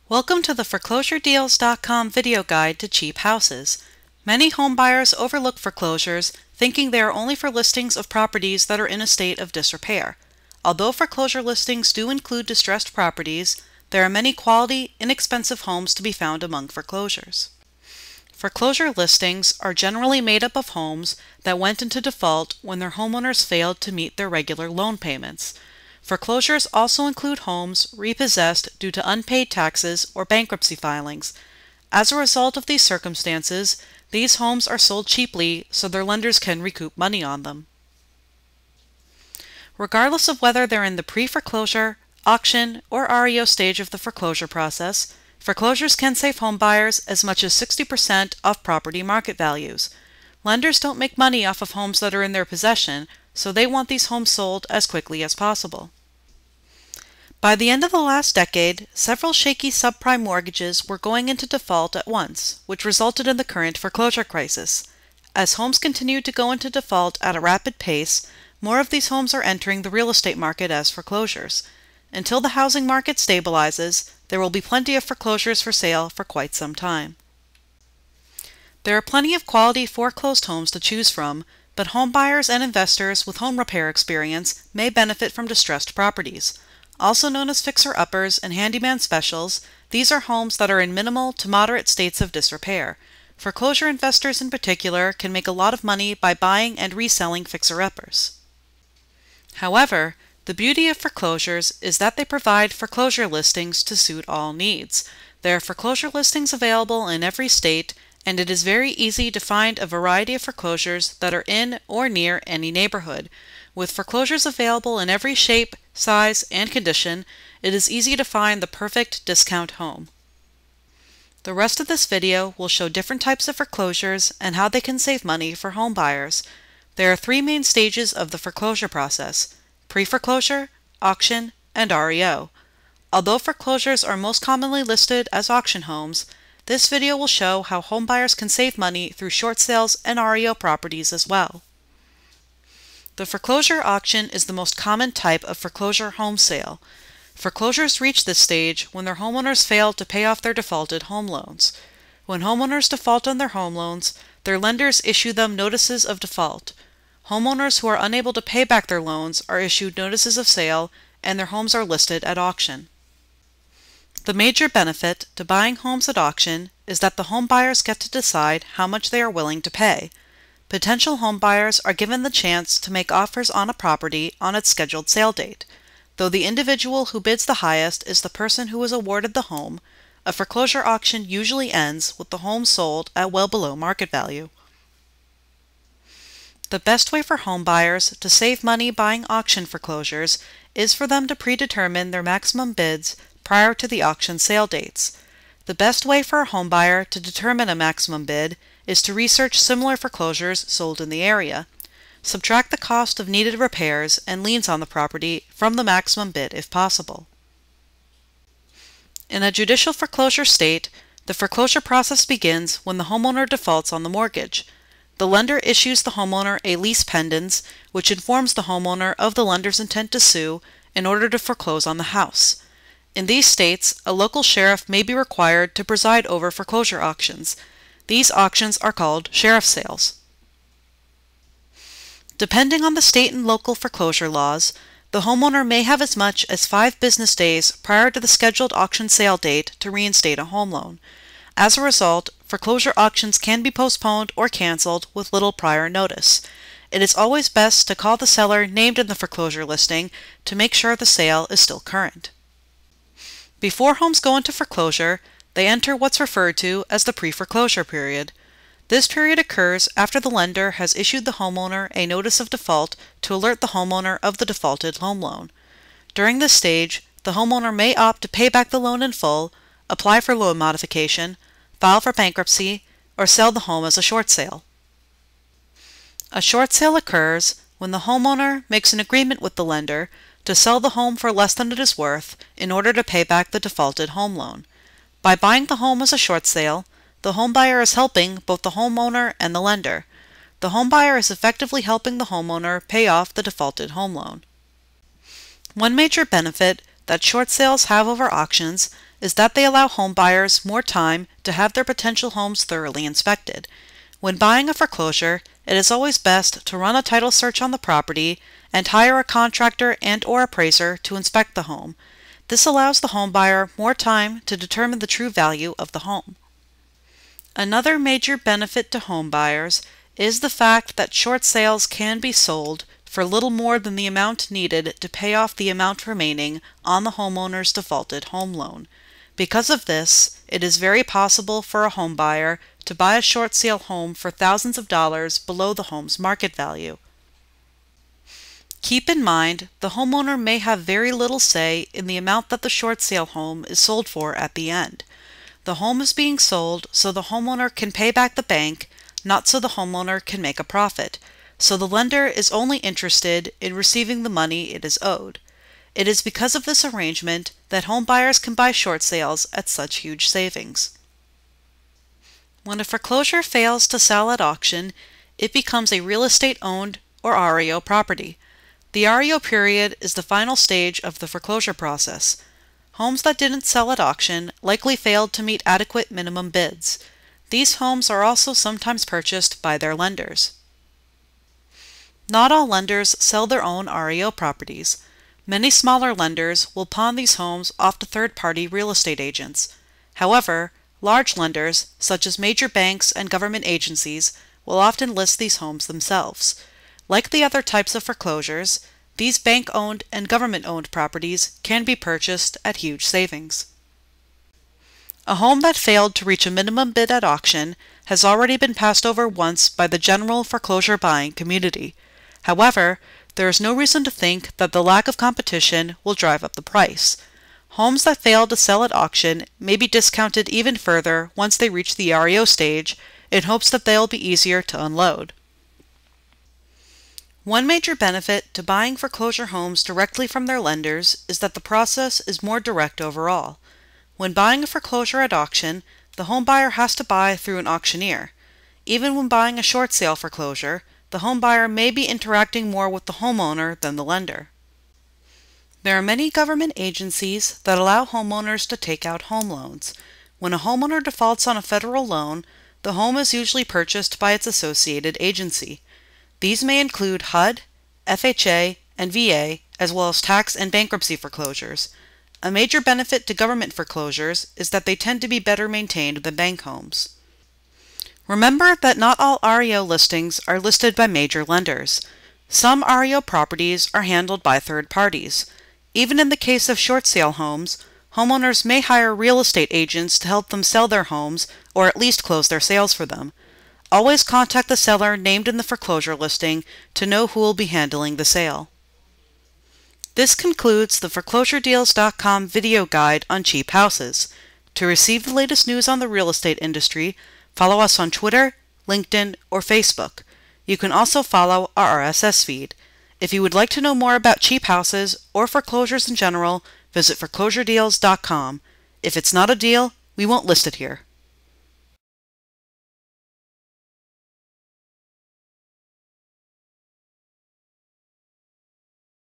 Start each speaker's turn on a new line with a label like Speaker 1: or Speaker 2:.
Speaker 1: Welcome to the foreclosuredeals.com video guide to cheap houses. Many home buyers overlook foreclosures, thinking they are only for listings of properties that are in a state of disrepair. Although foreclosure listings do include distressed properties, there are many quality, inexpensive homes to be found among foreclosures. Foreclosure listings are generally made up of homes that went into default when their homeowners failed to meet their regular loan payments. Foreclosures also include homes repossessed due to unpaid taxes or bankruptcy filings. As a result of these circumstances, these homes are sold cheaply so their lenders can recoup money on them. Regardless of whether they're in the pre-foreclosure, auction, or REO stage of the foreclosure process, foreclosures can save homebuyers as much as 60% off property market values. Lenders don't make money off of homes that are in their possession, so they want these homes sold as quickly as possible. By the end of the last decade, several shaky subprime mortgages were going into default at once, which resulted in the current foreclosure crisis. As homes continued to go into default at a rapid pace, more of these homes are entering the real estate market as foreclosures. Until the housing market stabilizes, there will be plenty of foreclosures for sale for quite some time. There are plenty of quality foreclosed homes to choose from, but homebuyers and investors with home repair experience may benefit from distressed properties. Also known as fixer-uppers and handyman specials, these are homes that are in minimal to moderate states of disrepair. Foreclosure investors in particular can make a lot of money by buying and reselling fixer-uppers. However, the beauty of foreclosures is that they provide foreclosure listings to suit all needs. There are foreclosure listings available in every state, and it is very easy to find a variety of foreclosures that are in or near any neighborhood. With foreclosures available in every shape, size, and condition, it is easy to find the perfect discount home. The rest of this video will show different types of foreclosures and how they can save money for home buyers. There are three main stages of the foreclosure process: pre-foreclosure, auction, and REO. Although foreclosures are most commonly listed as auction homes, this video will show how homebuyers can save money through short sales and REO properties as well. The foreclosure auction is the most common type of foreclosure home sale. Foreclosures reach this stage when their homeowners fail to pay off their defaulted home loans. When homeowners default on their home loans, their lenders issue them notices of default. Homeowners who are unable to pay back their loans are issued notices of sale, and their homes are listed at auction. The major benefit to buying homes at auction is that the home buyers get to decide how much they are willing to pay. Potential home buyers are given the chance to make offers on a property on its scheduled sale date. Though the individual who bids the highest is the person who is awarded the home, a foreclosure auction usually ends with the home sold at well below market value. The best way for home buyers to save money buying auction foreclosures is for them to predetermine their maximum bids prior to the auction sale dates. The best way for a home buyer to determine a maximum bid is to research similar foreclosures sold in the area. Subtract the cost of needed repairs and liens on the property from the maximum bid if possible. In a judicial foreclosure state, the foreclosure process begins when the homeowner defaults on the mortgage. The lender issues the homeowner a lease pendens, which informs the homeowner of the lender's intent to sue in order to foreclose on the house. In these states, a local sheriff may be required to preside over foreclosure auctions. These auctions are called sheriff sales. Depending on the state and local foreclosure laws, the homeowner may have as much as 5 business days prior to the scheduled auction sale date to reinstate a home loan. As a result, foreclosure auctions can be postponed or canceled with little prior notice. It is always best to call the seller named in the foreclosure listing to make sure the sale is still current. Before homes go into foreclosure, they enter what's referred to as the pre-foreclosure period. This period occurs after the lender has issued the homeowner a notice of default to alert the homeowner of the defaulted home loan. During this stage, the homeowner may opt to pay back the loan in full, apply for loan modification, file for bankruptcy, or sell the home as a short sale. A short sale occurs when the homeowner makes an agreement with the lender to sell the home for less than it is worth in order to pay back the defaulted home loan. By buying the home as a short sale, the homebuyer is helping both the homeowner and the lender. The homebuyer is effectively helping the homeowner pay off the defaulted home loan. One major benefit that short sales have over auctions is that they allow home buyers more time to have their potential homes thoroughly inspected. When buying a foreclosure, it is always best to run a title search on the property and hire a contractor and/or appraiser to inspect the home. This allows the home buyer more time to determine the true value of the home. Another major benefit to home buyers is the fact that short sales can be sold for little more than the amount needed to pay off the amount remaining on the homeowner's defaulted home loan. Because of this, it is very possible for a home buyer to buy a short sale home for thousands of dollars below the home's market value. Keep in mind, the homeowner may have very little say in the amount that the short sale home is sold for at the end. The home is being sold so the homeowner can pay back the bank, not so the homeowner can make a profit. So the lender is only interested in receiving the money it is owed. It is because of this arrangement that home buyers can buy short sales at such huge savings. When a foreclosure fails to sell at auction, it becomes a real estate owned or REO property. The REO period is the final stage of the foreclosure process. Homes that didn't sell at auction likely failed to meet adequate minimum bids. These homes are also sometimes purchased by their lenders. Not all lenders sell their own REO properties. Many smaller lenders will pawn these homes off to third-party real estate agents. However, large lenders, such as major banks and government agencies, will often list these homes themselves. Like the other types of foreclosures, these bank-owned and government-owned properties can be purchased at huge savings. A home that failed to reach a minimum bid at auction has already been passed over once by the general foreclosure buying community. However, there is no reason to think that the lack of competition will drive up the price. Homes that fail to sell at auction may be discounted even further once they reach the REO stage in hopes that they'll be easier to unload. One major benefit to buying foreclosure homes directly from their lenders is that the process is more direct overall. When buying a foreclosure at auction, the home buyer has to buy through an auctioneer. Even when buying a short sale foreclosure, the home buyer may be interacting more with the homeowner than the lender. There are many government agencies that allow homeowners to take out home loans. When a homeowner defaults on a federal loan, the home is usually purchased by its associated agency. These may include HUD, FHA, and VA, as well as tax and bankruptcy foreclosures. A major benefit to government foreclosures is that they tend to be better maintained than bank homes. Remember that not all REO listings are listed by major lenders. Some REO properties are handled by third parties. Even in the case of short sale homes, homeowners may hire real estate agents to help them sell their homes or at least close their sales for them. Always contact the seller named in the foreclosure listing to know who will be handling the sale. This concludes the foreclosuredeals.com video guide on cheap houses. To receive the latest news on the real estate industry, follow us on Twitter, LinkedIn, or Facebook. You can also follow our RSS feed. If you would like to know more about cheap houses or foreclosures in general, visit foreclosuredeals.com. If it's not a deal, we won't list it here.